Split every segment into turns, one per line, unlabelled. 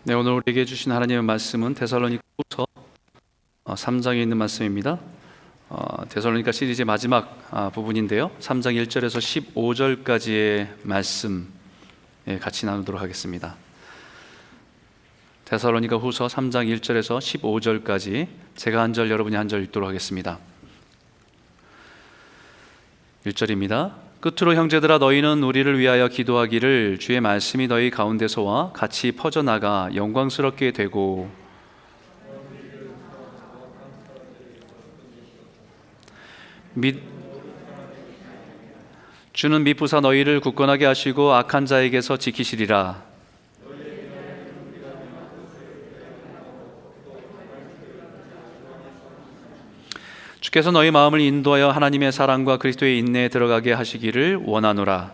네, 오늘 우리에게 주신 하나님의 말씀은 데살로니가후서 3장에 있는 말씀입니다. 데살로니가 시리즈의 마지막 부분인데요. 3장 1절에서 15절까지의 말씀 같이 나누도록 하겠습니다. 데살로니가후서 3장 1절에서 15절까지 제가 한 절, 여러분이 한 절 읽도록 하겠습니다. 1절입니다. 끝으로 형제들아, 너희는 우리를 위하여 기도하기를, 주의 말씀이 너희 가운데서와 같이 퍼져나가 영광스럽게 되고 주는 미쁘사 너희를 굳건하게 하시고 악한 자에게서 지키시리라. 주께서 너희 마음을 인도하여 하나님의 사랑과 그리스도의 인내에 들어가게 하시기를 원하노라.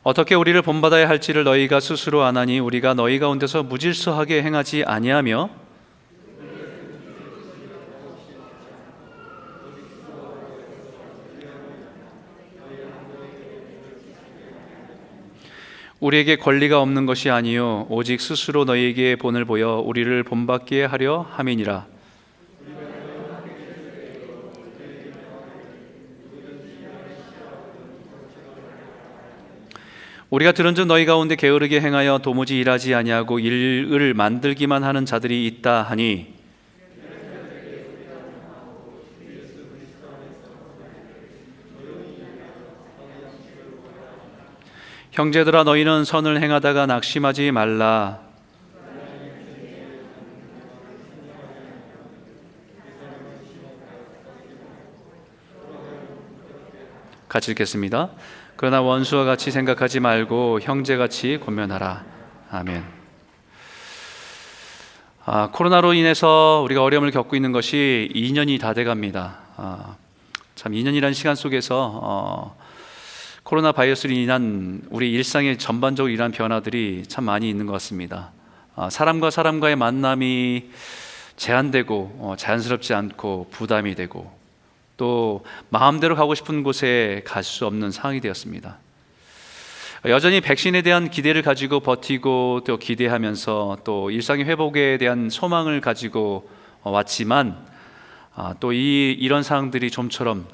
어떻게 우리를 본받아야 할지를 너희가 스스로 아나니, 우리가 너희 가운데서 무질서하게 행하지 아니하며 우리에게 권리가 없는 것이 아니요 오직 스스로 너희에게 본을 보여 우리를 본받게 하려 함이니라. 우리가 들은즉 너희 가운데 게으르게 행하여 도무지 일하지 아니하고 일을 만들기만 하는 자들이 있다 하니, 형제들아, 너희는 선을 행하다가 낙심하지 말라. 같이 읽겠습니다. 그러나 원수와 같이 생각하지 말고 형제같이 권면하라. 아멘. 코로나로 인해서 우리가 어려움을 겪고 있는 것이 2년이 다 돼갑니다. 참 2년이라는 시간 속에서 코로나 바이러스로 인한 우리 일상의 전반적으로 일어난 변화들이 참 많이 있는 것 같습니다. 사람과 사람과의 만남이 제한되고 자연스럽지 않고 부담이 되고, 또 마음대로 가고 싶은 곳에 갈 수 없는 상황이 되었습니다. 여전히 백신에 대한 기대를 가지고 버티고 또 기대하면서 또 일상의 회복에 대한 소망을 가지고 왔지만, 또 이런 상황들이 좀처럼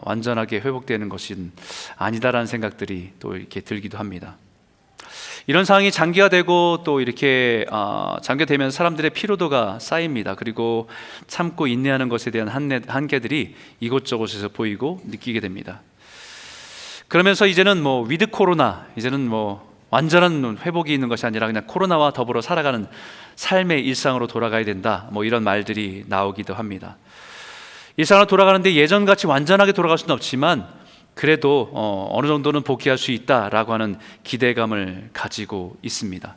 완전하게 회복되는 것은 아니다라는 생각들이 또 이렇게 들기도 합니다. 이런 상황이 장기화되고 또 이렇게 장기화되면 사람들의 피로도가 쌓입니다. 그리고 참고 인내하는 것에 대한 한계들이 이곳저곳에서 보이고 느끼게 됩니다. 그러면서 이제는 위드 코로나, 이제는 완전한 회복이 있는 것이 아니라 그냥 코로나와 더불어 살아가는 삶의 일상으로 돌아가야 된다, 이런 말들이 나오기도 합니다. 일상으로 돌아가는데 예전같이 완전하게 돌아갈 수는 없지만 그래도 어느 정도는 복귀할 수 있다라고 하는 기대감을 가지고 있습니다.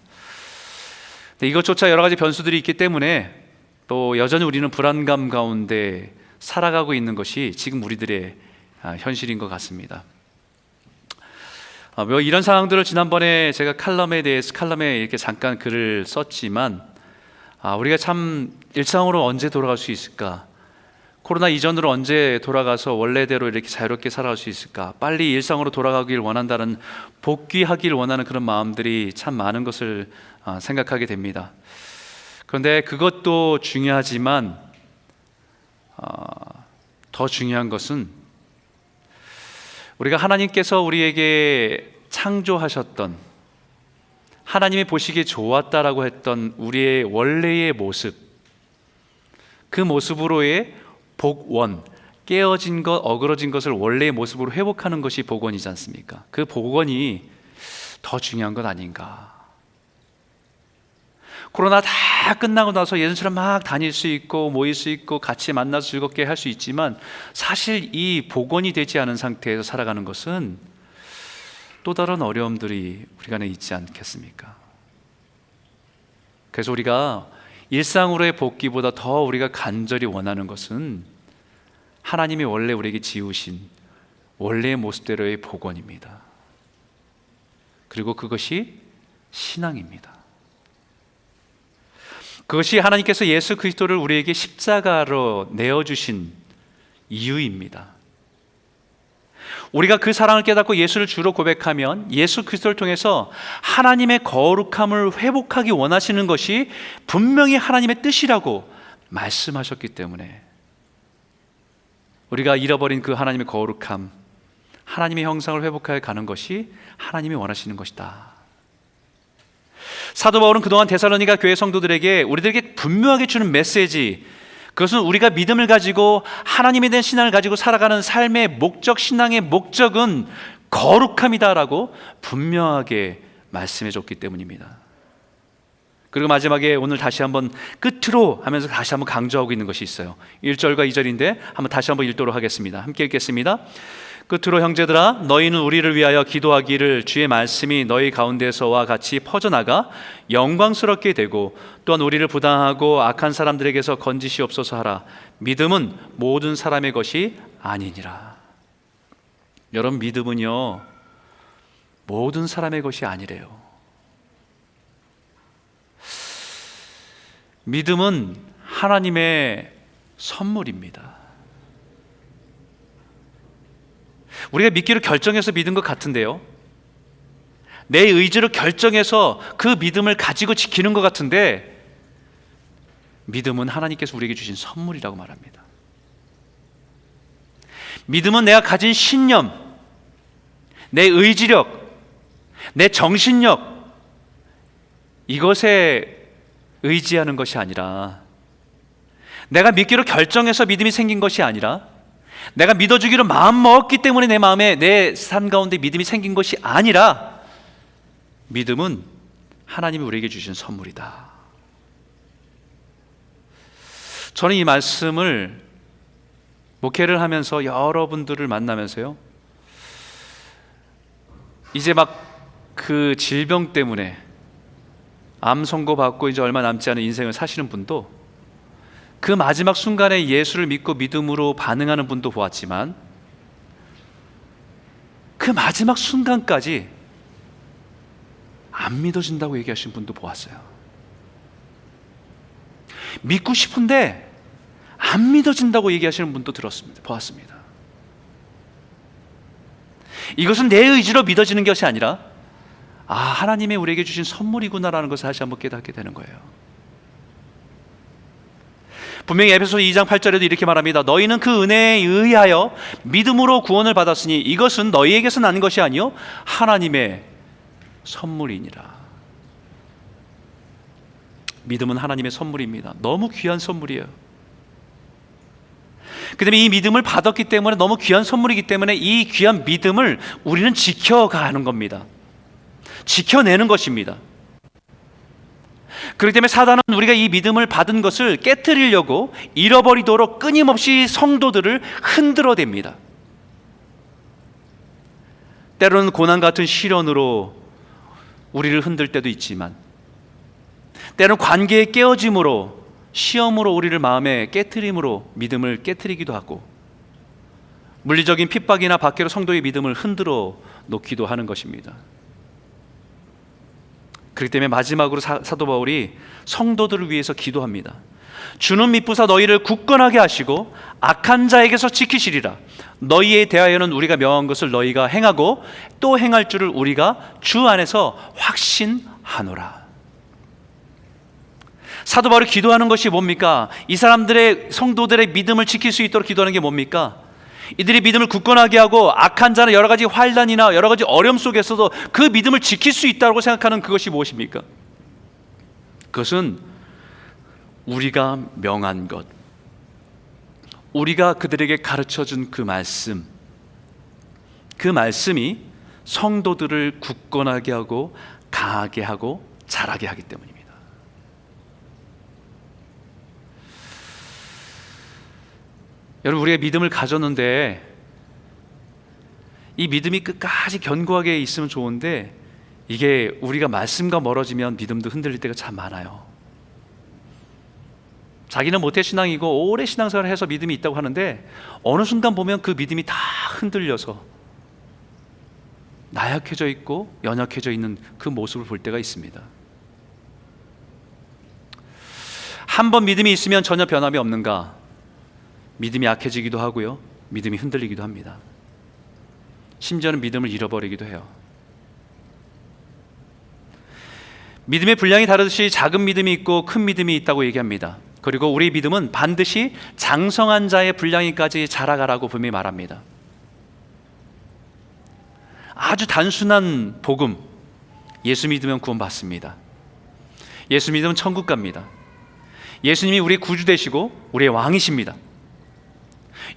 이것조차 여러 가지 변수들이 있기 때문에 또 여전히 우리는 불안감 가운데 살아가고 있는 것이 지금 우리들의 현실인 것 같습니다. 이런 상황들을 지난번에 제가 칼럼에 이렇게 잠깐 글을 썼지만, 우리가 참 일상으로 언제 돌아갈 수 있을까? 코로나 이전으로 언제 돌아가서 원래대로 이렇게 자유롭게 살아갈 수 있을까? 빨리 일상으로 돌아가길 원한다는, 복귀하길 원하는 그런 마음들이 참 많은 것을 생각하게 됩니다. 그런데 그것도 중요하지만 더 중요한 것은 우리가 하나님께서 우리에게 창조하셨던, 하나님이 보시기에 좋았다라고 했던 우리의 원래의 모습, 그 모습으로의 복원, 깨어진 것, 어그러진 것을 원래의 모습으로 회복하는 것이 복원이지 않습니까? 그 복원이 더 중요한 것 아닌가. 코로나 다 끝나고 나서 예전처럼 막 다닐 수 있고 모일 수 있고 같이 만나서 즐겁게 할 수 있지만, 사실 이 복원이 되지 않은 상태에서 살아가는 것은 또 다른 어려움들이 우리 안에 있지 않겠습니까? 그래서 우리가 일상으로의 복귀보다 더 우리가 간절히 원하는 것은 하나님이 원래 우리에게 지으신 원래의 모습대로의 복원입니다. 그리고 그것이 신앙입니다. 그것이 하나님께서 예수 그리스도를 우리에게 십자가로 내어주신 이유입니다. 우리가 그 사랑을 깨닫고 예수를 주로 고백하면 예수 그리스도를 통해서 하나님의 거룩함을 회복하기 원하시는 것이 분명히 하나님의 뜻이라고 말씀하셨기 때문에 우리가 잃어버린 그 하나님의 거룩함, 하나님의 형상을 회복하여 가는 것이 하나님이 원하시는 것이다. 사도 바울은 그동안 데살로니가 교회 성도들에게 우리들에게 분명하게 주는 메시지, 그것은 우리가 믿음을 가지고 하나님에 대한 신앙을 가지고 살아가는 삶의 목적, 신앙의 목적은 거룩함이다라고 분명하게 말씀해 줬기 때문입니다. 그리고 마지막에 오늘 다시 한번 끝으로 하면서 다시 한번 강조하고 있는 것이 있어요. 1절과 2절인데 한번 다시 한번 읽도록 하겠습니다. 함께 읽겠습니다. 끝으로 형제들아, 너희는 우리를 위하여 기도하기를 주의 말씀이 너희 가운데서와 같이 퍼져나가 영광스럽게 되고 또한 우리를 부당하고 악한 사람들에게서 건지시옵소서 하라. 믿음은 모든 사람의 것이 아니니라. 여러분, 믿음은요 모든 사람의 것이 아니래요. 믿음은 하나님의 선물입니다. 우리가 믿기로 결정해서 믿은 것 같은데요, 내 의지로 결정해서 그 믿음을 가지고 지키는 것 같은데, 믿음은 하나님께서 우리에게 주신 선물이라고 말합니다. 믿음은 내가 가진 신념, 내 의지력, 내 정신력, 이것에 의지하는 것이 아니라, 내가 믿기로 결정해서 믿음이 생긴 것이 아니라, 내가 믿어주기로 마음 먹었기 때문에 내 마음에, 내 삶 가운데 믿음이 생긴 것이 아니라, 믿음은 하나님이 우리에게 주신 선물이다. 저는 이 말씀을 목회를 하면서 여러분들을 만나면서요, 이제 막 그 질병 때문에 암 선고 받고 이제 얼마 남지 않은 인생을 사시는 분도, 그 마지막 순간에 예수를 믿고 믿음으로 반응하는 분도 보았지만, 그 마지막 순간까지 안 믿어진다고 얘기하신 분도 보았어요. 믿고 싶은데 안 믿어진다고 얘기하시는 분도 보았습니다. 이것은 내 의지로 믿어지는 것이 아니라, 하나님의 우리에게 주신 선물이구나라는 것을 다시 한번 깨닫게 되는 거예요. 분명히 에베소서 2장 8절에도 이렇게 말합니다. 너희는 그 은혜에 의하여 믿음으로 구원을 받았으니 이것은 너희에게서 난 것이 아니요 하나님의 선물이니라. 믿음은 하나님의 선물입니다. 너무 귀한 선물이에요. 그 다음에 이 믿음을 받았기 때문에, 너무 귀한 선물이기 때문에 이 귀한 믿음을 우리는 지켜가는 겁니다. 지켜내는 것입니다. 그렇기 때문에 사단은 우리가 이 믿음을 받은 것을 깨트리려고 잃어버리도록 끊임없이 성도들을 흔들어댑니다. 때로는 고난 같은 시련으로 우리를 흔들 때도 있지만, 때로는 관계의 깨어짐으로, 시험으로 우리를 마음에 깨트림으로 믿음을 깨트리기도 하고, 물리적인 핍박이나 박해로 성도의 믿음을 흔들어 놓기도 하는 것입니다. 그렇기 때문에 마지막으로 사도 바울이 성도들을 위해서 기도합니다. 주는 미쁘사 너희를 굳건하게 하시고 악한 자에게서 지키시리라. 너희에 대하여는 우리가 명한 것을 너희가 행하고 또 행할 줄을 우리가 주 안에서 확신하노라. 사도 바울이 기도하는 것이 뭡니까? 이 사람들의, 성도들의 믿음을 지킬 수 있도록 기도하는 게 뭡니까? 이들이 믿음을 굳건하게 하고 악한 자는 여러 가지 환난이나 여러 가지 어려움 속에서도 그 믿음을 지킬 수 있다고 생각하는 그것이 무엇입니까? 그것은 우리가 명한 것, 우리가 그들에게 가르쳐준 그 말씀, 그 말씀이 성도들을 굳건하게 하고 강하게 하고 자라게 하기 때문입니다. 여러분, 우리가 믿음을 가졌는데 이 믿음이 끝까지 견고하게 있으면 좋은데, 이게 우리가 말씀과 멀어지면 믿음도 흔들릴 때가 참 많아요. 자기는 모태신앙이고 오래 신앙생활을 해서 믿음이 있다고 하는데, 어느 순간 보면 그 믿음이 다 흔들려서 나약해져 있고 연약해져 있는 그 모습을 볼 때가 있습니다. 한 번 믿음이 있으면 전혀 변함이 없는가? 믿음이 약해지기도 하고요, 믿음이 흔들리기도 합니다. 심지어는 믿음을 잃어버리기도 해요. 믿음의 분량이 다르듯이 작은 믿음이 있고 큰 믿음이 있다고 얘기합니다. 그리고 우리 믿음은 반드시 장성한 자의 분량이까지 자라가라고 분명히 말합니다. 아주 단순한 복음, 예수 믿으면 구원받습니다. 예수 믿으면 천국 갑니다. 예수님이 우리의 구주 되시고 우리의 왕이십니다.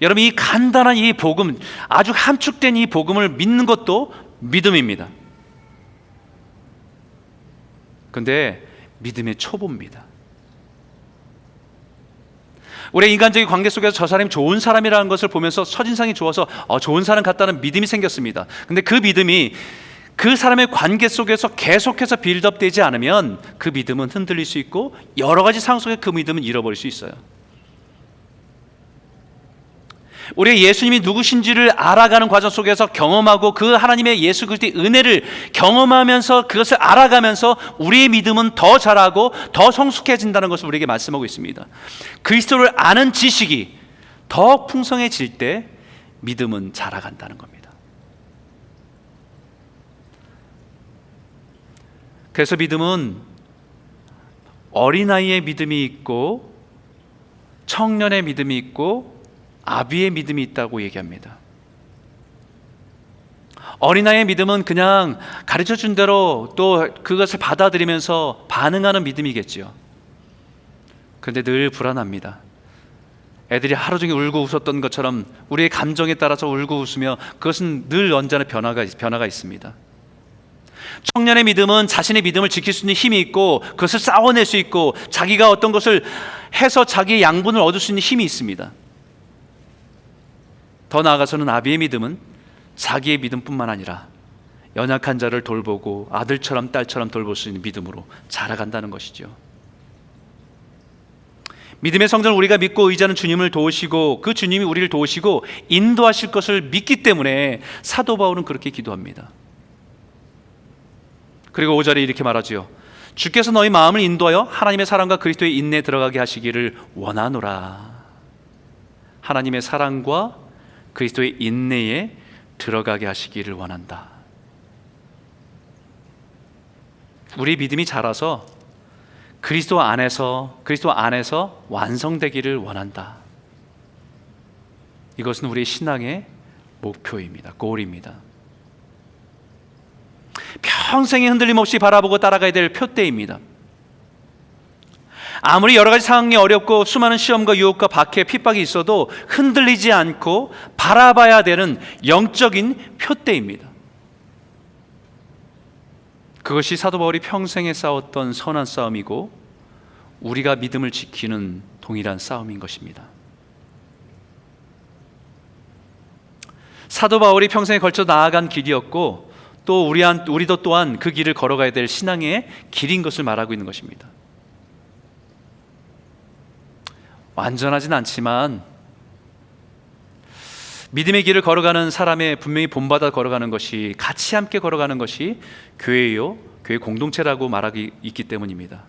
여러분, 이 간단한 이 복음, 아주 함축된 이 복음을 믿는 것도 믿음입니다. 그런데 믿음의 초보입니다. 우리의 인간적인 관계 속에서 저 사람이 좋은 사람이라는 것을 보면서 첫인상이 좋아서 좋은 사람 같다는 믿음이 생겼습니다. 근데 그 믿음이 그 사람의 관계 속에서 계속해서 빌드업되지 않으면 그 믿음은 흔들릴 수 있고 여러 가지 상황 속에 그 믿음은 잃어버릴 수 있어요. 우리 예수님이 누구신지를 알아가는 과정 속에서 경험하고 그 하나님의 예수 그리스도의 은혜를 경험하면서 그것을 알아가면서 우리의 믿음은 더 자라고 더 성숙해진다는 것을 우리에게 말씀하고 있습니다. 그리스도를 아는 지식이 더 풍성해질 때 믿음은 자라간다는 겁니다. 그래서 믿음은 어린아이의 믿음이 있고 청년의 믿음이 있고 아비의 믿음이 있다고 얘기합니다. 어린아이의 믿음은 그냥 가르쳐준 대로 또 그것을 받아들이면서 반응하는 믿음이겠죠. 그런데 늘 불안합니다. 애들이 하루 종일 울고 웃었던 것처럼 우리의 감정에 따라서 울고 웃으며 그것은 늘 언제나 변화가 있습니다. 청년의 믿음은 자신의 믿음을 지킬 수 있는 힘이 있고 그것을 싸워낼 수 있고 자기가 어떤 것을 해서 자기의 양분을 얻을 수 있는 힘이 있습니다. 더 나아가서는 아비의 믿음은 자기의 믿음뿐만 아니라 연약한 자를 돌보고 아들처럼 딸처럼 돌볼 수 있는 믿음으로 자라간다는 것이죠. 믿음의 성전을 우리가 믿고 의지하는 주님을 도우시고 그 주님이 우리를 도우시고 인도하실 것을 믿기 때문에 사도 바울은 그렇게 기도합니다. 그리고 5절에 이렇게 말하지요. 주께서 너희 마음을 인도하여 하나님의 사랑과 그리스도의 인내에 들어가게 하시기를 원하노라. 하나님의 사랑과 그리스도의 인내에 들어가게 하시기를 원한다. 우리 믿음이 자라서 그리스도 안에서 완성되기를 원한다. 이것은 우리의 신앙의 목표입니다. 골입니다. 평생에 흔들림 없이 바라보고 따라가야 될 표대입니다. 아무리 여러 가지 상황이 어렵고 수많은 시험과 유혹과 박해, 핍박이 있어도 흔들리지 않고 바라봐야 되는 영적인 표대입니다. 그것이 사도 바울이 평생에 싸웠던 선한 싸움이고 우리가 믿음을 지키는 동일한 싸움인 것입니다. 사도 바울이 평생에 걸쳐 나아간 길이었고 또 우리도 또한 그 길을 걸어가야 될 신앙의 길인 것을 말하고 있는 것입니다. 완전하진 않지만 믿음의 길을 걸어가는 사람의 분명히 본받아 걸어가는 것이 같이 함께 걸어가는 것이 교회요, 교회 공동체라고 말하기 있기 때문입니다.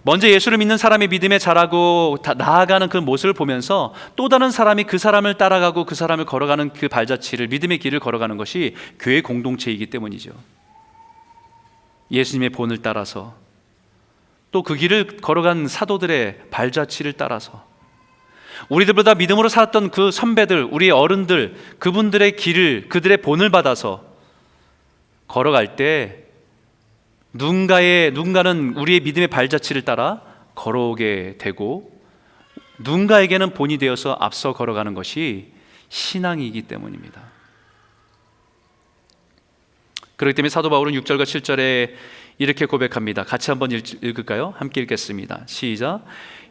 먼저 예수를 믿는 사람의 믿음에 자라고 나아가는 그 모습을 보면서 또 다른 사람이 그 사람을 따라가고 그 사람을 걸어가는 그 발자취를 믿음의 길을 걸어가는 것이 교회 공동체이기 때문이죠. 예수님의 본을 따라서 또 그 길을 걸어간 사도들의 발자취를 따라서 우리들보다 믿음으로 살았던 그 선배들, 우리의 어른들, 그분들의 길을, 그들의 본을 받아서 걸어갈 때 누군가는 우리의 믿음의 발자취를 따라 걸어오게 되고 누군가에게는 본이 되어서 앞서 걸어가는 것이 신앙이기 때문입니다. 그렇기 때문에 사도 바울은 6절과 7절에 이렇게 고백합니다. 같이 한번 읽을까요? 함께 읽겠습니다. 시작.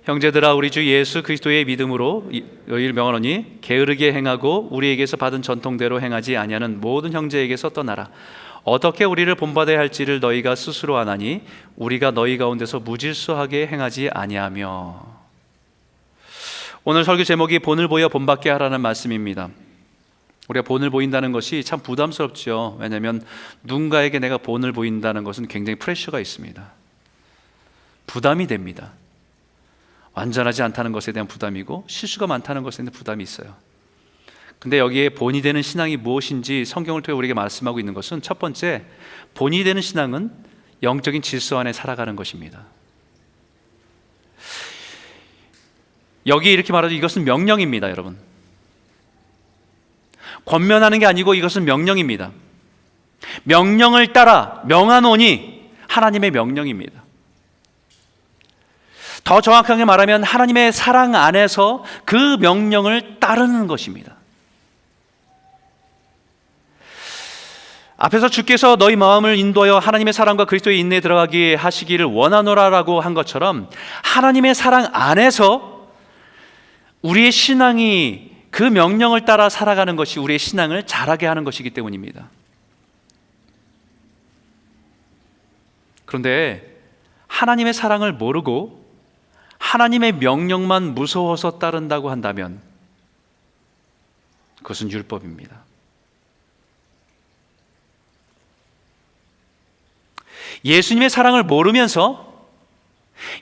형제들아, 우리 주 예수 그리스도의 믿음으로 너희를 명하노니 게으르게 행하고 우리에게서 받은 전통대로 행하지 아니하는 모든 형제에게서 떠나라. 어떻게 우리를 본받아야 할지를 너희가 스스로 아나니 우리가 너희 가운데서 무질서하게 행하지 아니하며. 오늘 설교 제목이 본을 보여 본받게 하라는 말씀입니다. 우리가 본을 보인다는 것이 참 부담스럽죠. 왜냐하면 누군가에게 내가 본을 보인다는 것은 굉장히 프레셔가 있습니다. 부담이 됩니다. 완전하지 않다는 것에 대한 부담이고 실수가 많다는 것에 대한 부담이 있어요. 근데 여기에 본이 되는 신앙이 무엇인지 성경을 통해 우리에게 말씀하고 있는 것은, 첫 번째, 본이 되는 신앙은 영적인 질서 안에 살아가는 것입니다. 여기 이렇게 말하죠. 이것은 명령입니다, 여러분. 권면하는 게 아니고 이것은 명령입니다. 명령을 따라 명하노니, 하나님의 명령입니다. 더 정확하게 말하면 하나님의 사랑 안에서 그 명령을 따르는 것입니다. 앞에서 주께서 너희 마음을 인도하여 하나님의 사랑과 그리스도의 인내에 들어가게 하시기를 원하노라라고 한 것처럼, 하나님의 사랑 안에서 우리의 신앙이 그 명령을 따라 살아가는 것이 우리의 신앙을 자라게 하는 것이기 때문입니다. 그런데 하나님의 사랑을 모르고 하나님의 명령만 무서워서 따른다고 한다면 그것은 율법입니다. 예수님의 사랑을 모르면서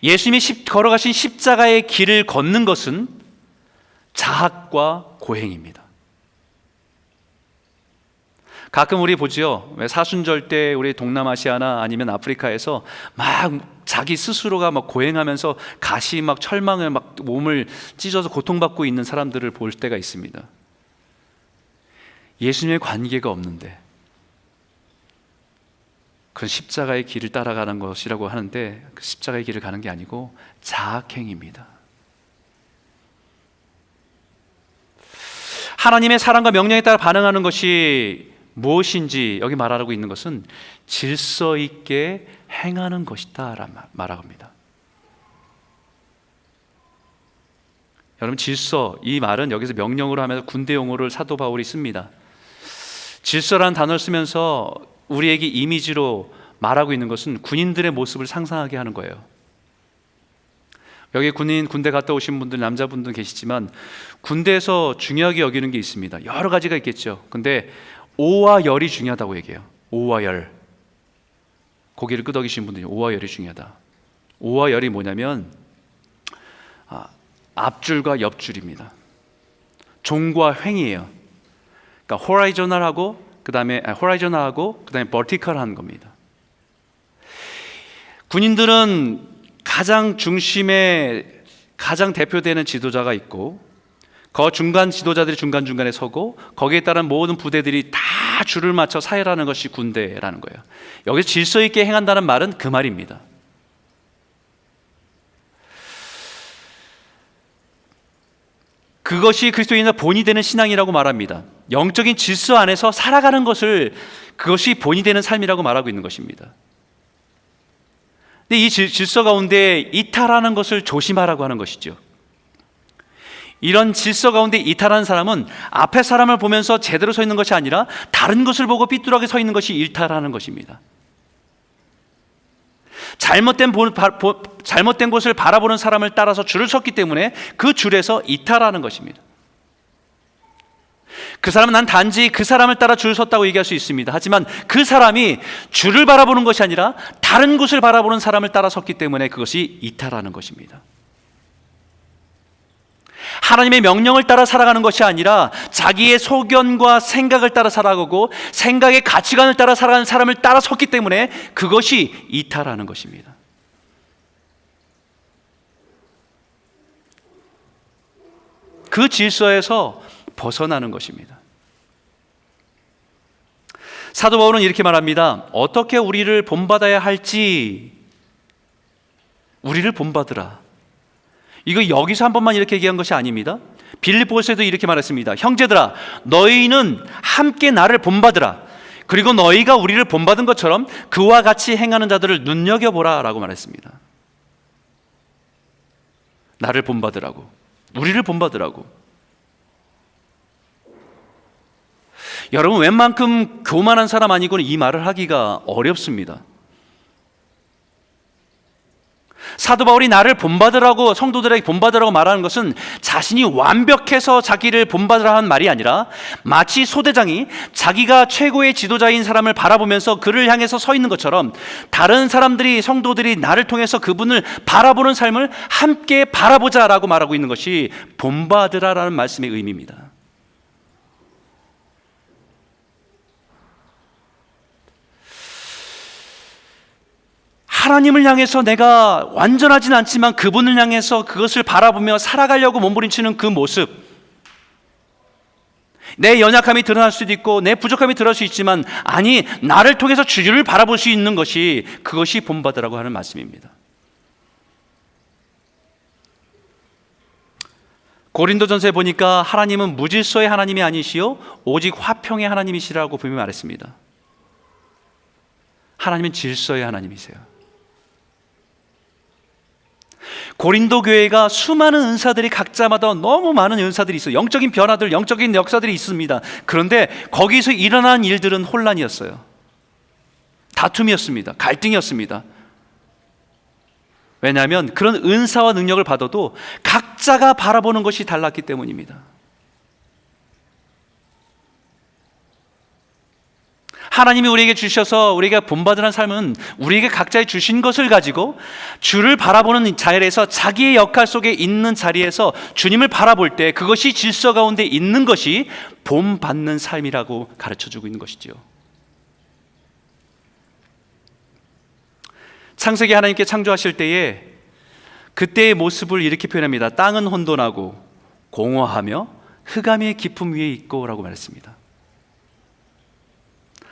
예수님이 걸어가신 십자가의 길을 걷는 것은 자학과 고행입니다. 가끔 우리 보지요. 왜 사순절 때 우리 동남아시아나 아니면 아프리카에서 막 자기 스스로가 막 고행하면서 가시 막 철망을 막 몸을 찢어서 고통받고 있는 사람들을 볼 때가 있습니다. 예수님의 관계가 없는데 그건 십자가의 길을 따라가는 것이라고 하는데, 그 십자가의 길을 가는 게 아니고 자학행입니다. 하나님의 사랑과 명령에 따라 반응하는 것이 무엇인지 여기 말하고 있는 것은 질서 있게 행하는 것이다 라고 말합니다. 여러분, 질서, 이 말은 여기서 명령으로 하면서 군대 용어를 사도 바울이 씁니다. 질서라는 단어를 쓰면서 우리에게 이미지로 말하고 있는 것은 군인들의 모습을 상상하게 하는 거예요. 여기 군대 갔다 오신 분들, 남자분들 계시지만 군대에서 중요하게 여기는 게 있습니다. 여러 가지가 있겠죠. 근데 오와 열이 중요하다고 얘기해요. 오와 열. 고개를 끄덕이신 분들이 오와 열이 중요하다. 오와 열이 뭐냐면 앞줄과 옆줄입니다. 종과 횡이에요. 그러니까 호라이저널하고 그다음에 버티컬한 겁니다. 군인들은 가장 중심에 가장 대표되는 지도자가 있고, 그 중간 지도자들이 중간중간에 서고, 거기에 따른 모든 부대들이 다 줄을 맞춰 사열하는 것이 군대라는 거예요. 여기서 질서 있게 행한다는 말은 그 말입니다. 그것이 그리스도인의 본이 되는 신앙이라고 말합니다. 영적인 질서 안에서 살아가는 것을, 그것이 본이 되는 삶이라고 말하고 있는 것입니다. 근데 이 질서 가운데 이탈하는 것을 조심하라고 하는 것이죠. 이런 질서 가운데 이탈하는 사람은 앞에 사람을 보면서 제대로 서 있는 것이 아니라 다른 것을 보고 삐뚤하게 서 있는 것이 일탈하는 것입니다. 잘못된 곳을 바라보는 사람을 따라서 줄을 섰기 때문에 그 줄에서 이탈하는 것입니다. 그 사람은 난 단지 그 사람을 따라 줄 섰다고 얘기할 수 있습니다. 하지만 그 사람이 줄을 바라보는 것이 아니라 다른 곳을 바라보는 사람을 따라 섰기 때문에 그것이 이탈하는 것입니다. 하나님의 명령을 따라 살아가는 것이 아니라 자기의 소견과 생각을 따라 살아가고 생각의 가치관을 따라 살아가는 사람을 따라 섰기 때문에 그것이 이탈하는 것입니다. 그 질서에서 벗어나는 것입니다. 사도 바울은 이렇게 말합니다. 어떻게 우리를 본받아야 할지 우리를 본받으라. 이거 여기서 한 번만 이렇게 얘기한 것이 아닙니다. 빌립보서에도 이렇게 말했습니다. 형제들아, 너희는 함께 나를 본받으라. 그리고 너희가 우리를 본받은 것처럼 그와 같이 행하는 자들을 눈여겨보라 라고 말했습니다. 나를 본받으라고, 우리를 본받으라고. 여러분, 웬만큼 교만한 사람 아니고는 이 말을 하기가 어렵습니다. 사도 바울이 나를 본받으라고, 성도들에게 본받으라고 말하는 것은 자신이 완벽해서 자기를 본받으라 하는 말이 아니라 마치 소대장이 자기가 최고의 지도자인 사람을 바라보면서 그를 향해서 서 있는 것처럼 다른 사람들이, 성도들이 나를 통해서 그분을 바라보는 삶을 함께 바라보자라고 말하고 있는 것이 본받으라라는 말씀의 의미입니다. 하나님을 향해서 내가 완전하진 않지만 그분을 향해서 그것을 바라보며 살아가려고 몸부림치는 그 모습, 내 연약함이 드러날 수도 있고 내 부족함이 드러날 수 있지만, 아니, 나를 통해서 주를 바라볼 수 있는 것이, 그것이 본받으라고 하는 말씀입니다. 고린도전서에 보니까 하나님은 무질서의 하나님이 아니시요 오직 화평의 하나님이시라고 분명히 말했습니다. 하나님은 질서의 하나님이세요. 고린도 교회가 수많은 은사들이 각자마다 너무 많은 은사들이 있어요. 영적인 변화들, 영적인 역사들이 있습니다. 그런데 거기서 일어난 일들은 혼란이었어요. 다툼이었습니다. 갈등이었습니다. 왜냐하면 그런 은사와 능력을 받아도 각자가 바라보는 것이 달랐기 때문입니다. 하나님이 우리에게 주셔서 우리가 본받으는 삶은 우리에게 각자의 주신 것을 가지고 주를 바라보는 자리에서, 자기의 역할 속에 있는 자리에서 주님을 바라볼 때 그것이 질서 가운데 있는 것이 본받는 삶이라고 가르쳐주고 있는 것이지요. 창세기 하나님께 창조하실 때에 그때의 모습을 이렇게 표현합니다. 땅은 혼돈하고 공허하며 흑암의 깊음 위에 있고 라고 말했습니다.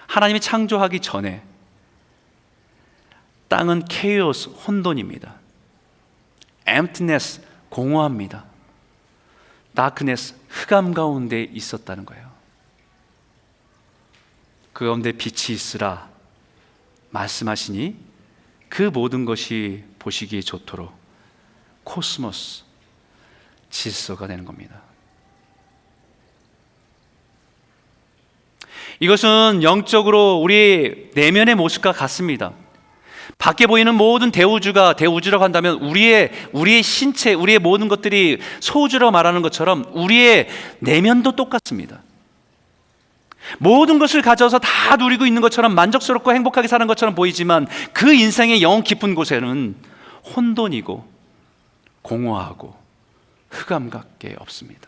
하나님이 창조하기 전에 땅은 케이오스, 혼돈입니다. emptiness, 공허합니다. darkness, 흑암 가운데 있었다는 거예요. 그 가운데 빛이 있으라 말씀하시니 그 모든 것이 보시기에 좋도록 코스모스, 질서가 되는 겁니다. 이것은 영적으로 우리 내면의 모습과 같습니다. 밖에 보이는 모든 대우주라고 한다면 우리의 신체, 우리의 모든 것들이 소우주라고 말하는 것처럼 우리의 내면도 똑같습니다. 모든 것을 가져서 다 누리고 있는 것처럼 만족스럽고 행복하게 사는 것처럼 보이지만 그 인생의 영 깊은 곳에는 혼돈이고 공허하고 흑암밖에 없습니다.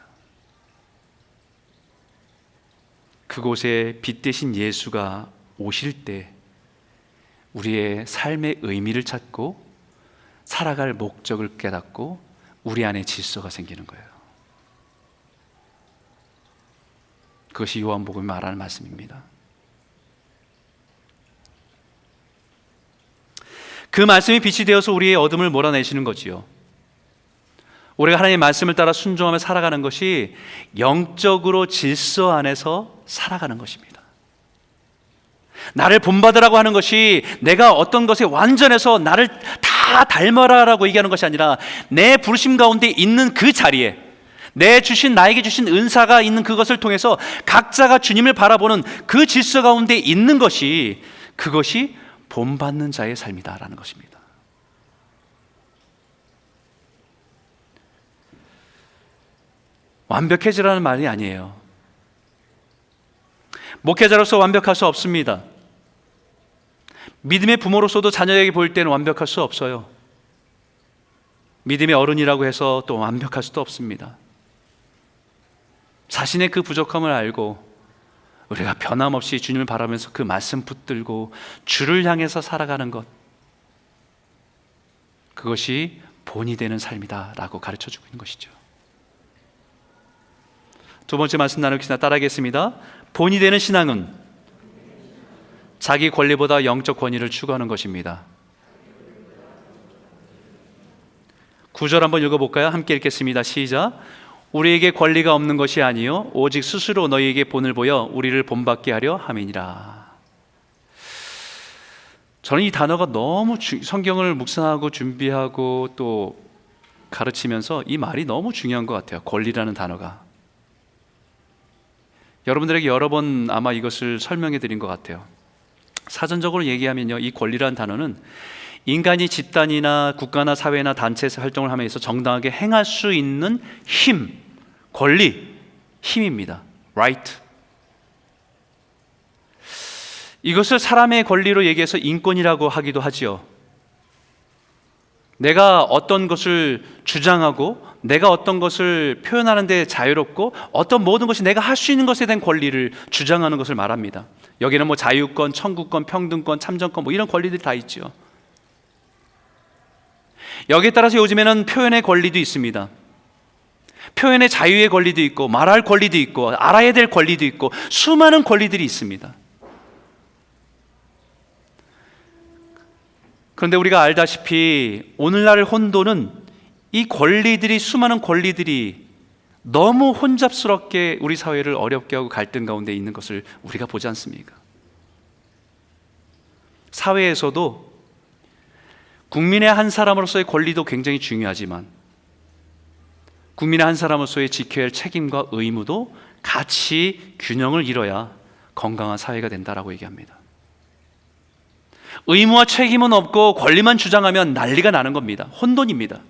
그곳에 빛 대신 예수가 오실 때 우리의 삶의 의미를 찾고 살아갈 목적을 깨닫고 우리 안에 질서가 생기는 거예요. 그것이 요한복음이 말하는 말씀입니다. 그 말씀이 빛이 되어서 우리의 어둠을 몰아내시는 거지요. 우리가 하나님의 말씀을 따라 순종하며 살아가는 것이 영적으로 질서 안에서 살아가는 것입니다. 나를 본받으라고 하는 것이 내가 어떤 것에 완전해서 나를 다 닮아라라고 얘기하는 것이 아니라 내 부르심 가운데 있는 그 자리에 나에게 주신 은사가 있는 그것을 통해서 각자가 주님을 바라보는 그 질서 가운데 있는 것이, 그것이 본받는 자의 삶이다라는 것입니다. 완벽해지라는 말이 아니에요. 목회자로서 완벽할 수 없습니다. 믿음의 부모로서도 자녀에게 보일 때는 완벽할 수 없어요. 믿음의 어른이라고 해서 또 완벽할 수도 없습니다. 자신의 그 부족함을 알고 우리가 변함없이 주님을 바라면서 그 말씀 붙들고 주를 향해서 살아가는 것, 그것이 본이 되는 삶이다라고 가르쳐주고 있는 것이죠. 두 번째 말씀 나누겠습니다. 따라하겠습니다. 본이 되는 신앙은 자기 권리보다 영적 권위를 추구하는 것입니다. 9절 한번 읽어볼까요? 함께 읽겠습니다. 시작. 우리에게 권리가 없는 것이 아니요 오직 스스로 너희에게 본을 보여 우리를 본받게 하려 함이니라. 저는 이 단어가 너무 성경을 묵상하고 준비하고 또 가르치면서 이 말이 너무 중요한 것 같아요. 권리라는 단어가. 여러분들에게 여러 번 아마 이것을 설명해 드린 것 같아요. 사전적으로 얘기하면요, 이 권리라는 단어는 인간이 집단이나 국가나 사회나 단체에서 활동을 하면서 정당하게 행할 수 있는 힘, 권리, 힘입니다. right. 이것을 사람의 권리로 얘기해서 인권이라고 하기도 하지요. 내가 어떤 것을 주장하고 내가 어떤 것을 표현하는 데 자유롭고 어떤 모든 것이 내가 할 수 있는 것에 대한 권리를 주장하는 것을 말합니다. 여기는 뭐 자유권, 청구권, 평등권, 참정권 뭐 이런 권리들이 다 있죠. 여기에 따라서 요즘에는 표현의 권리도 있습니다. 표현의 자유의 권리도 있고 말할 권리도 있고 알아야 될 권리도 있고 수많은 권리들이 있습니다. 그런데 우리가 알다시피 오늘날 혼돈은 이 권리들이, 수많은 권리들이 너무 혼잡스럽게 우리 사회를 어렵게 하고 갈등 가운데 있는 것을 우리가 보지 않습니까? 사회에서도 국민의 한 사람으로서의 권리도 굉장히 중요하지만 국민의 한 사람으로서의 지켜야 할 책임과 의무도 같이 균형을 이뤄야 건강한 사회가 된다라고 얘기합니다. 의무와 책임은 없고 권리만 주장하면 난리가 나는 겁니다. 혼돈입니다.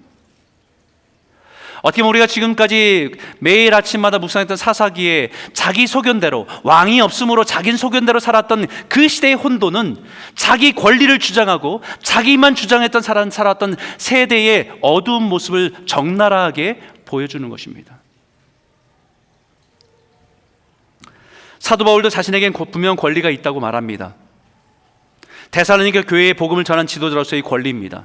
어떻게 보면 우리가 지금까지 매일 아침마다 묵상했던 사사기에 자기 소견대로, 왕이 없으므로 자기 소견대로 살았던 그 시대의 혼돈은 자기 권리를 주장하고 자기만 주장했던 살았던 세대의 어두운 모습을 적나라하게 보여주는 것입니다. 사도 바울도 자신에겐 분명 권리가 있다고 말합니다. 데살로니가 교회의 복음을 전한 지도자로서의 권리입니다.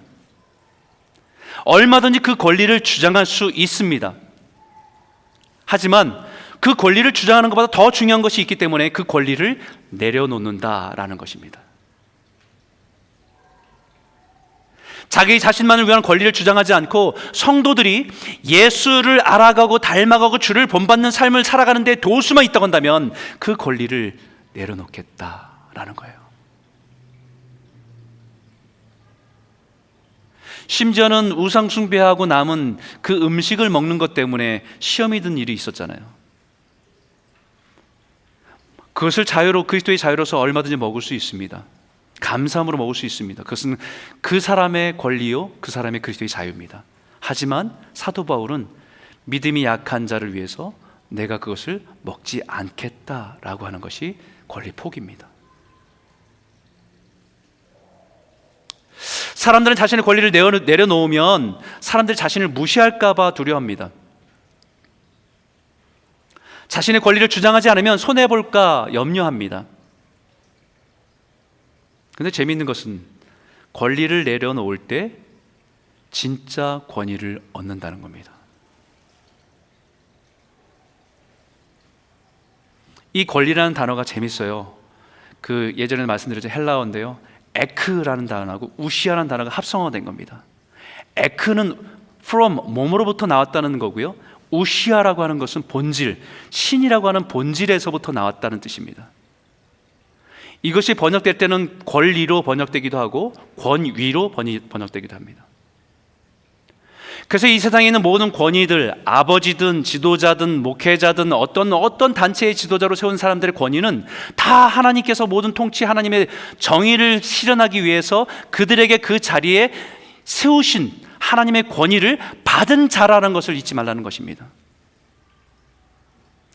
얼마든지 그 권리를 주장할 수 있습니다. 하지만 그 권리를 주장하는 것보다 더 중요한 것이 있기 때문에 그 권리를 내려놓는다라는 것입니다. 자기 자신만을 위한 권리를 주장하지 않고 성도들이 예수를 알아가고 닮아가고 주를 본받는 삶을 살아가는 데 도수만 있다고 한다면 그 권리를 내려놓겠다라는 거예요. 심지어는 우상 숭배하고 남은 그 음식을 먹는 것 때문에 시험이 든 일이 있었잖아요. 그것을 그리스도의 자유로서 얼마든지 먹을 수 있습니다. 감사함으로 먹을 수 있습니다. 그것은 그 사람의 권리요, 그 사람의 그리스도의 자유입니다. 하지만 사도 바울은 믿음이 약한 자를 위해서 내가 그것을 먹지 않겠다라고 하는 것이 권리 포기입니다. 사람들은 자신의 권리를 내려놓으면 사람들이 자신을 무시할까 봐 두려워합니다. 자신의 권리를 주장하지 않으면 손해볼까 염려합니다. 그런데 재미있는 것은 권리를 내려놓을 때 진짜 권위를 얻는다는 겁니다. 이 권리라는 단어가 재밌어요. 그 예전에 말씀드렸죠. 헬라어인데요. 에크라는 단어하고 우시아라는 단어가 합성어된 겁니다. 에크는 from, 몸으로부터 나왔다는 거고요. 우시아라고 하는 것은 본질, 신이라고 하는 본질에서부터 나왔다는 뜻입니다. 이것이 번역될 때는 권리로 번역되기도 하고 권위로 번역되기도 합니다. 그래서 이 세상에 있는 모든 권위들, 아버지든 지도자든 목회자든 어떤 단체의 지도자로 세운 사람들의 권위는 다 하나님께서 모든 통치 하나님의 정의를 실현하기 위해서 그들에게 그 자리에 세우신 하나님의 권위를 받은 자라는 것을 잊지 말라는 것입니다.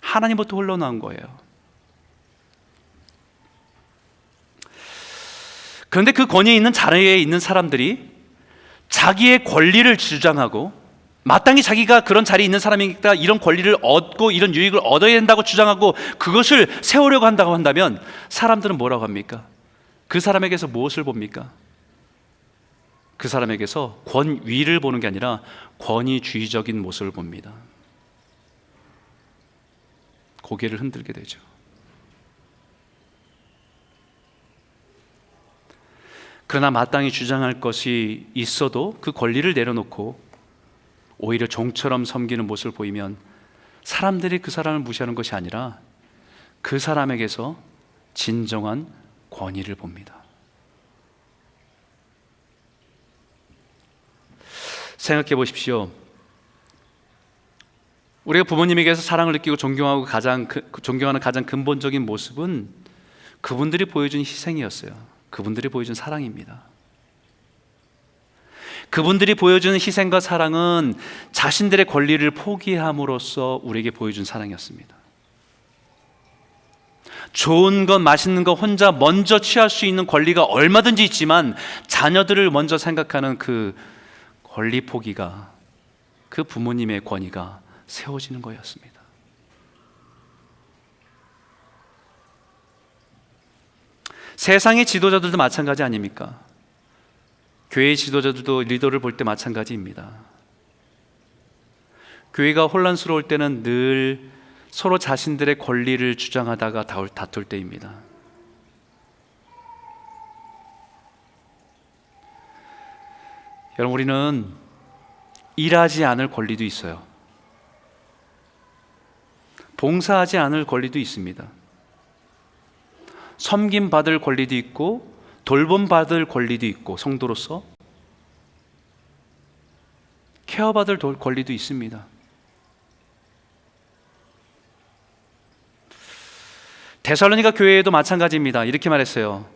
하나님부터 흘러나온 거예요. 그런데 그 권위에 있는 자리에 있는 사람들이 자기의 권리를 주장하고 마땅히 자기가 그런 자리에 있는 사람이니까 이런 권리를 얻고 이런 유익을 얻어야 된다고 주장하고 그것을 세우려고 한다고 한다면 사람들은 뭐라고 합니까? 그 사람에게서 무엇을 봅니까? 그 사람에게서 권위를 보는 게 아니라 권위주의적인 모습을 봅니다. 고개를 흔들게 되죠. 그러나 마땅히 주장할 것이 있어도 그 권리를 내려놓고 오히려 종처럼 섬기는 모습을 보이면 사람들이 그 사람을 무시하는 것이 아니라 그 사람에게서 진정한 권위를 봅니다. 생각해 보십시오. 우리가 부모님에게서 사랑을 느끼고 존경하는 가장 근본적인 모습은 그분들이 보여준 희생이었어요. 그분들이 보여준 사랑입니다. 그분들이 보여주는 희생과 사랑은 자신들의 권리를 포기함으로써 우리에게 보여준 사랑이었습니다. 좋은 것, 맛있는 것 혼자 먼저 취할 수 있는 권리가 얼마든지 있지만 자녀들을 먼저 생각하는 그 권리 포기가, 그 부모님의 권위가 세워지는 거였습니다. 세상의 지도자들도 마찬가지 아닙니까? 교회의 지도자들도 리더를 볼 때 마찬가지입니다. 교회가 혼란스러울 때는 늘 서로 자신들의 권리를 주장하다가 다툴 때입니다. 여러분, 우리는 일하지 않을 권리도 있어요. 봉사하지 않을 권리도 있습니다. 섬김 받을 권리도 있고 돌봄 받을 권리도 있고, 성도로서 케어 받을 권리도 있습니다. 데살로니가 교회에도 마찬가지입니다. 이렇게 말했어요.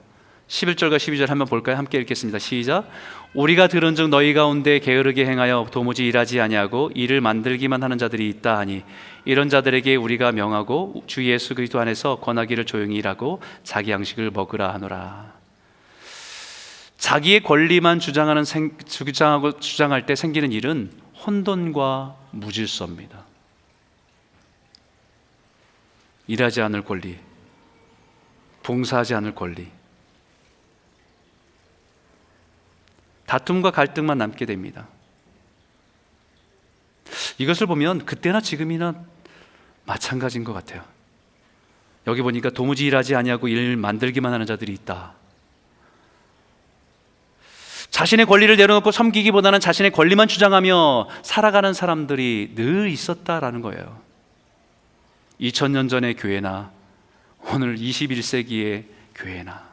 11절과 12절 한번 볼까요? 함께 읽겠습니다. 시작. 우리가 들은즉 너희 가운데 게으르게 행하여 도무지 일하지 아니하고 일을 만들기만 하는 자들이 있다 하니 이런 자들에게 우리가 명하고 주 예수 그리스도 안에서 권하기를 조용히 일하고 자기 양식을 먹으라 하노라. 자기의 권리만 주장할 때 생기는 일은 혼돈과 무질서입니다. 일하지 않을 권리, 봉사하지 않을 권리, 다툼과 갈등만 남게 됩니다. 이것을 보면 그때나 지금이나 마찬가지인 것 같아요. 여기 보니까 도무지 일하지 아니하고 일 만들기만 하는 자들이 있다. 자신의 권리를 내려놓고 섬기기보다는 자신의 권리만 주장하며 살아가는 사람들이 늘 있었다라는 거예요. 2000년 전의 교회나 오늘 21세기의 교회나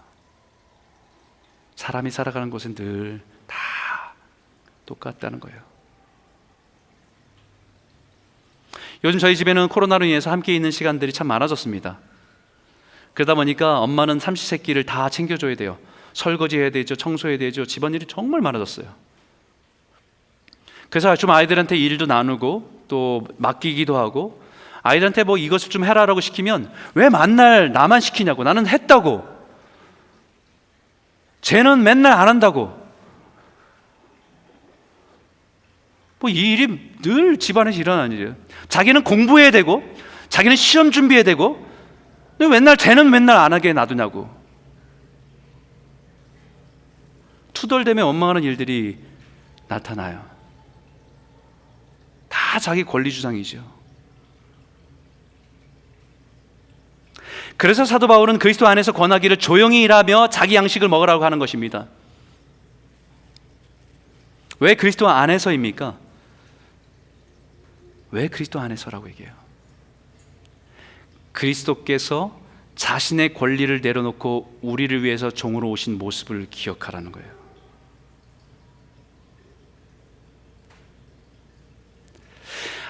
사람이 살아가는 곳은 늘 다 똑같다는 거예요. 요즘 저희 집에는 코로나로 인해서 함께 있는 시간들이 참 많아졌습니다. 그러다 보니까 엄마는 삼시세끼를 다 챙겨줘야 돼요. 설거지해야 되죠, 청소해야 되죠. 집안일이 정말 많아졌어요. 그래서 좀 아이들한테 일도 나누고 또 맡기기도 하고, 아이들한테 뭐 이것을 좀 해라라고 시키면 왜 맨날 나만 시키냐고, 나는 했다고, 쟤는 맨날 안 한다고. 뭐 이 일이 늘 집안에서 일어나는 일이에요. 자기는 공부해야 되고 자기는 시험 준비해야 되고, 근데 맨날 쟤는 맨날 안 하게 놔두냐고. 투덜대며 원망하는 일들이 나타나요. 다 자기 권리 주장이죠. 그래서 사도 바울은 그리스도 안에서 권하기를 조용히 일하며 자기 양식을 먹으라고 하는 것입니다. 왜 그리스도 안에서입니까? 왜 그리스도 안에서라고 얘기해요? 그리스도께서 자신의 권리를 내려놓고 우리를 위해서 종으로 오신 모습을 기억하라는 거예요.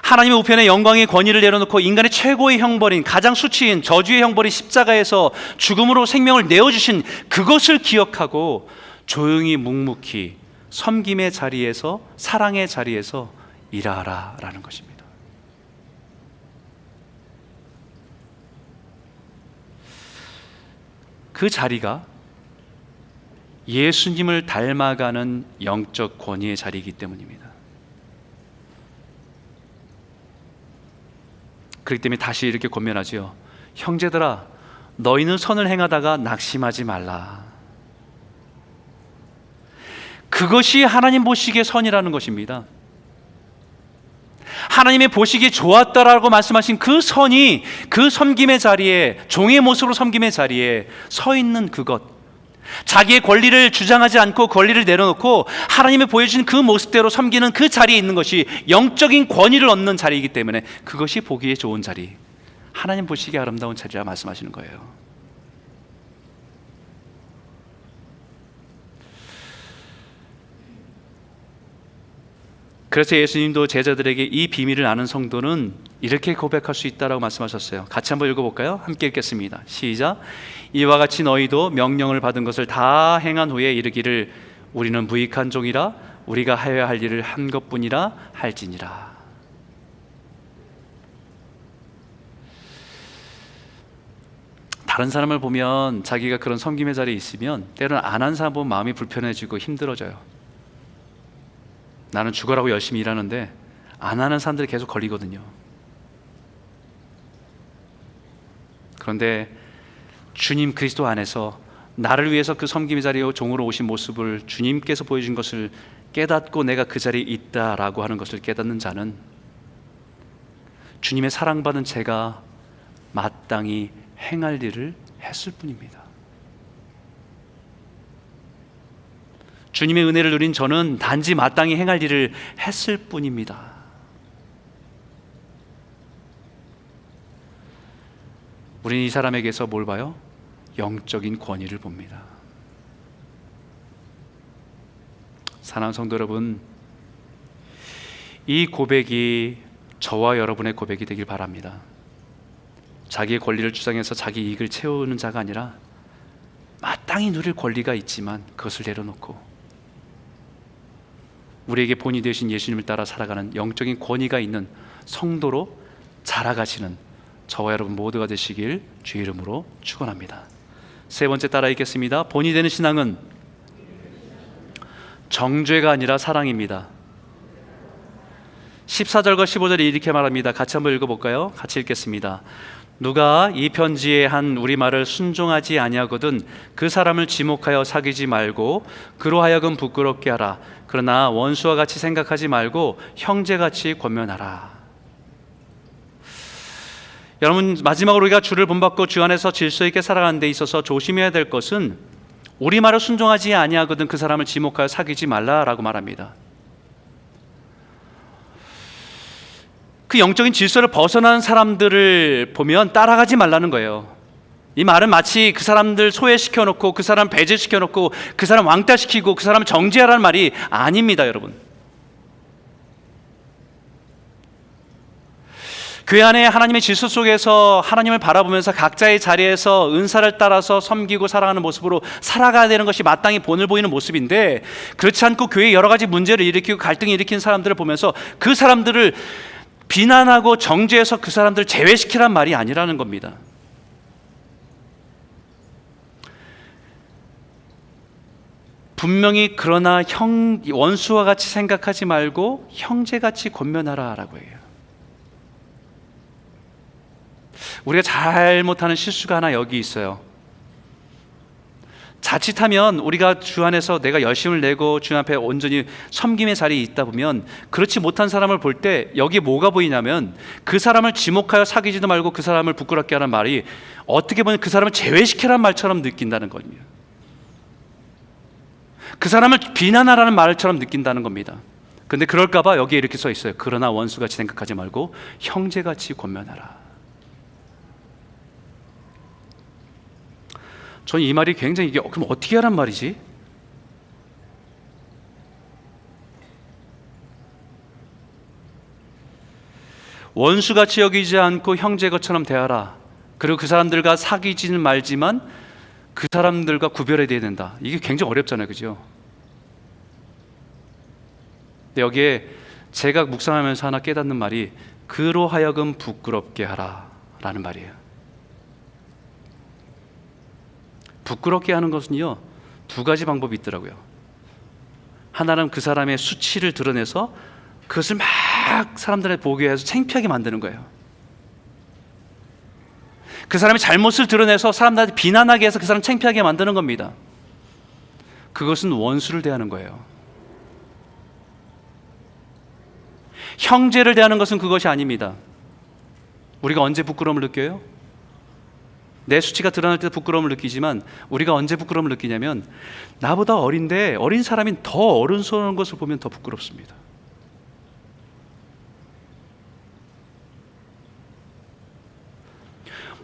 하나님의 우편에 영광의 권위를 내려놓고 인간의 최고의 형벌인, 가장 수치인 저주의 형벌인 십자가에서 죽음으로 생명을 내어주신 그것을 기억하고 조용히 묵묵히 섬김의 자리에서, 사랑의 자리에서 일하라라는 것입니다. 그 자리가 예수님을 닮아가는 영적 권위의 자리이기 때문입니다. 그렇기 때문에 다시 이렇게 권면하지요. 형제들아, 너희는 선을 행하다가 낙심하지 말라. 그것이 하나님 보시기에 선이라는 것입니다. 하나님의 보시기에 좋았다라고 말씀하신 그 선이, 그 섬김의 자리에, 종의 모습으로 섬김의 자리에 서 있는 그것, 자기의 권리를 주장하지 않고 권리를 내려놓고 하나님이 보여주신 그 모습대로 섬기는 그 자리에 있는 것이 영적인 권위를 얻는 자리이기 때문에 그것이 보기에 좋은 자리, 하나님 보시기에 아름다운 자리라 말씀하시는 거예요. 그래서 예수님도 제자들에게 이 비밀을 아는 성도는 이렇게 고백할 수 있다라고 말씀하셨어요. 같이 한번 읽어볼까요? 함께 읽겠습니다. 시작. 이와 같이 너희도 명령을 받은 것을 다 행한 후에 이르기를 우리는 무익한 종이라 우리가 하여야 할 일을 한 것뿐이라 할지니라. 다른 사람을 보면 자기가 그런 섬김의 자리에 있으면 때로는 안 한 사람 보면 마음이 불편해지고 힘들어져요. 나는 죽어라고 열심히 일하는데 안 하는 사람들이 계속 걸리거든요. 그런데 주님 그리스도 안에서 나를 위해서 그 섬김의 자리에 종으로 오신 모습을 주님께서 보여준 것을 깨닫고 내가 그 자리에 있다라고 하는 것을 깨닫는 자는 주님의 사랑받은 제가 마땅히 행할 일을 했을 뿐입니다. 주님의 은혜를 누린 저는 단지 마땅히 행할 일을 했을 뿐입니다. 우리는 이 사람에게서 뭘 봐요? 영적인 권위를 봅니다. 사랑하는 성도 여러분, 이 고백이 저와 여러분의 고백이 되길 바랍니다. 자기의 권리를 주장해서 자기 이익을 채우는 자가 아니라 마땅히 누릴 권리가 있지만 그것을 내려놓고 우리에게 본이 되신 예수님을 따라 살아가는 영적인 권위가 있는 성도로 자라가시는 저와 여러분 모두가 되시길 주의 이름으로 축원합니다. 세 번째 따라 읽겠습니다. 본이 되는 신앙은 정죄가 아니라 사랑입니다. 14절과 15절이 이렇게 말합니다. 같이 한번 읽어볼까요? 같이 읽겠습니다. 누가 이 편지에 한 우리말을 순종하지 아니하거든 그 사람을 지목하여 사귀지 말고 그로 하여금 부끄럽게 하라. 그러나 원수와 같이 생각하지 말고 형제같이 권면하라. 여러분, 마지막으로 우리가 주를 본받고 주 안에서 질서 있게 살아가는 데 있어서 조심해야 될 것은 우리말을 순종하지 아니하거든 그 사람을 지목하여 사귀지 말라라고 말합니다. 그 영적인 질서를 벗어나는 사람들을 보면 따라가지 말라는 거예요. 이 말은 마치 그 사람들 소외시켜놓고 그 사람 배제시켜놓고 그 사람 왕따시키고 그 사람을 정죄하라는 말이 아닙니다, 여러분. 교회 안에 하나님의 질서 속에서 하나님을 바라보면서 각자의 자리에서 은사를 따라서 섬기고 살아가는 모습으로 살아가야 되는 것이 마땅히 본을 보이는 모습인데, 그렇지 않고 교회에 여러 가지 문제를 일으키고 갈등을 일으키는 사람들을 보면서 그 사람들을 비난하고 정죄해서 그 사람들을 제외시키란 말이 아니라는 겁니다. 분명히 그러나 원수와 같이 생각하지 말고 형제같이 권면하라라고 해요. 우리가 잘못하는 실수가 하나 여기 있어요. 자칫하면 우리가 주 안에서 내가 열심을 내고 주 앞에 온전히 섬김의 자리에 있다 보면 그렇지 못한 사람을 볼 때 여기에 뭐가 보이냐면 그 사람을 지목하여 사귀지도 말고 그 사람을 부끄럽게 하라는 말이 어떻게 보면 그 사람을 제외시키라는 말처럼 느낀다는 겁니다. 그 사람을 비난하라는 말처럼 느낀다는 겁니다. 그런데 그럴까 봐 여기에 이렇게 써 있어요. 그러나 원수같이 생각하지 말고 형제같이 권면하라. 저는 이 말이 굉장히 그럼 어떻게 하란 말이지? 원수같이 여기지 않고 형제 것처럼 대하라. 그리고 그 사람들과 사귀지는 말지만 그 사람들과 구별해야 된다. 이게 굉장히 어렵잖아요, 그죠? 근데 여기에 제가 묵상하면서 하나 깨닫는 말이 그로 하여금 부끄럽게 하라 라는 말이에요. 부끄럽게 하는 것은요, 두 가지 방법이 있더라고요. 하나는 그 사람의 수치를 드러내서 그것을 막 사람들에 보게 해서 창피하게 만드는 거예요. 그 사람의 잘못을 드러내서 사람들한테 비난하게 해서 그 사람 창피하게 만드는 겁니다. 그것은 원수를 대하는 거예요. 형제를 대하는 것은 그것이 아닙니다. 우리가 언제 부끄러움을 느껴요? 내 수치가 드러날 때 부끄러움을 느끼지만 우리가 언제 부끄러움을 느끼냐면 나보다 어린데 어린 사람이 더 어른스러운 것을 보면 더 부끄럽습니다.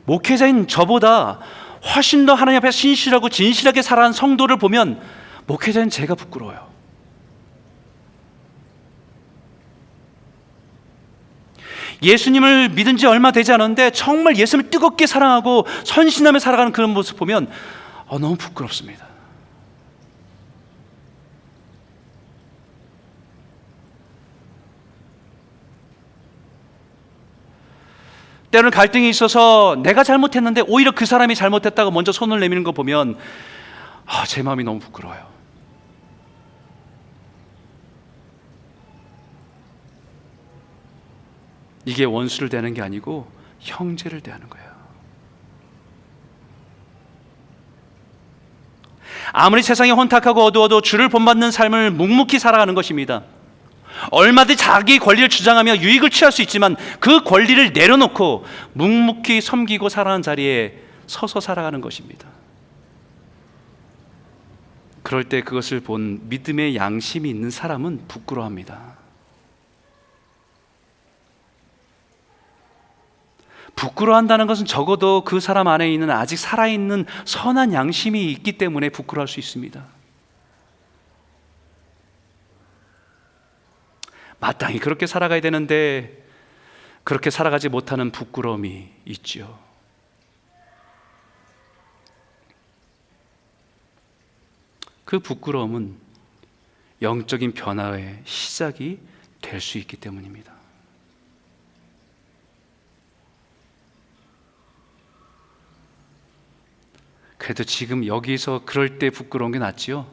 목회자인 저보다 훨씬 더 하나님 앞에 신실하고 진실하게 살아가는 성도를 보면 목회자인 제가 부끄러워요. 예수님을 믿은 지 얼마 되지 않았는데 정말 예수님을 뜨겁게 사랑하고 선신하며 살아가는 그런 모습 보면 너무 부끄럽습니다. 때로는 갈등이 있어서 내가 잘못했는데 오히려 그 사람이 잘못했다고 먼저 손을 내미는 거 보면 제 마음이 너무 부끄러워요. 이게 원수를 대하는 게 아니고 형제를 대하는 거예요. 아무리 세상이 혼탁하고 어두워도 주를 본받는 삶을 묵묵히 살아가는 것입니다. 얼마든지 자기 권리를 주장하며 유익을 취할 수 있지만 그 권리를 내려놓고 묵묵히 섬기고 살아가는 자리에 서서 살아가는 것입니다. 그럴 때 그것을 본 믿음의 양심이 있는 사람은 부끄러워합니다. 부끄러워한다는 것은 적어도 그 사람 안에 있는 아직 살아있는 선한 양심이 있기 때문에 부끄러워할 수 있습니다. 마땅히 그렇게 살아가야 되는데 그렇게 살아가지 못하는 부끄러움이 있죠. 그 부끄러움은 영적인 변화의 시작이 될 수 있기 때문입니다. 그래도 지금 여기서 그럴 때 부끄러운 게 낫지요.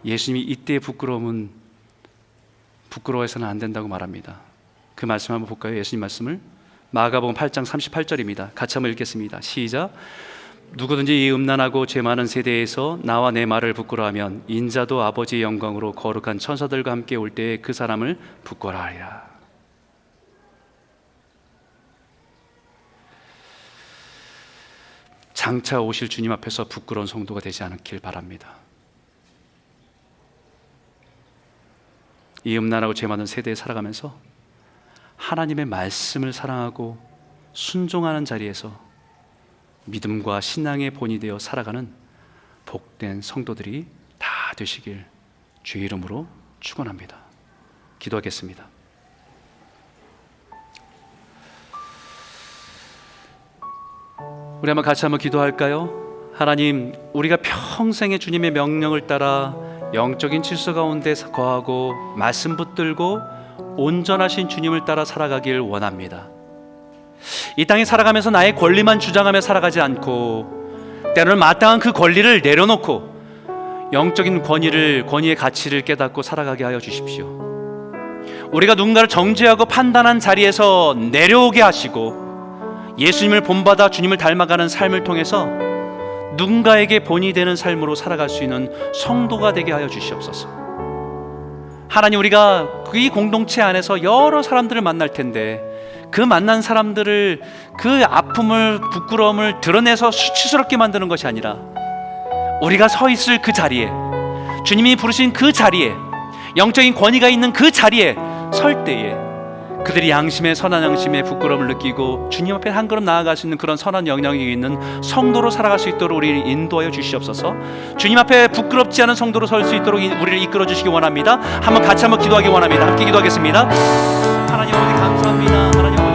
예수님이 이때의 부끄러움은 부끄러워해서는 안 된다고 말합니다. 그 말씀 한번 볼까요? 예수님 말씀을 마가복음 8장 38절입니다. 같이 한번 읽겠습니다. 시작. 누구든지 이 음란하고 죄 많은 세대에서 나와 내 말을 부끄러워하면 인자도 아버지의 영광으로 거룩한 천사들과 함께 올 때에 그 사람을 부끄러워하리라. 장차 오실 주님 앞에서 부끄러운 성도가 되지 않길 바랍니다. 이 음란하고 죄 많은 세대에 살아가면서 하나님의 말씀을 사랑하고 순종하는 자리에서 믿음과 신앙의 본이 되어 살아가는 복된 성도들이 다 되시길 주의 이름으로 축원합니다. 기도하겠습니다. 우리 같이 한번 기도할까요? 하나님, 우리가 평생의 주님의 명령을 따라 영적인 질서 가운데 거하고 말씀 붙들고 온전하신 주님을 따라 살아가길 원합니다. 이 땅에 살아가면서 나의 권리만 주장하며 살아가지 않고 때로는 마땅한 그 권리를 내려놓고 영적인 권위의 가치를 깨닫고 살아가게 하여 주십시오. 우리가 누군가를 정죄하고 판단한 자리에서 내려오게 하시고 예수님을 본받아 주님을 닮아가는 삶을 통해서 누군가에게 본이 되는 삶으로 살아갈 수 있는 성도가 되게 하여 주시옵소서. 하나님, 우리가 이 공동체 안에서 여러 사람들을 만날 텐데 그 만난 사람들을 그 아픔을 부끄러움을 드러내서 수치스럽게 만드는 것이 아니라 우리가 서 있을 그 자리에, 주님이 부르신 그 자리에, 영적인 권위가 있는 그 자리에 설 때에 그들이 선한 양심의 부끄러움을 느끼고 주님 앞에 한 걸음 나아갈 수 있는 그런 선한 영향력이 있는 성도로 살아갈 수 있도록 우리를 인도하여 주시옵소서. 주님 앞에 부끄럽지 않은 성도로 설 수 있도록 우리를 이끌어 주시기 원합니다. 같이 한번 기도하기 원합니다. 함께 기도하겠습니다. 하나님 아버지 감사합니다. 하나님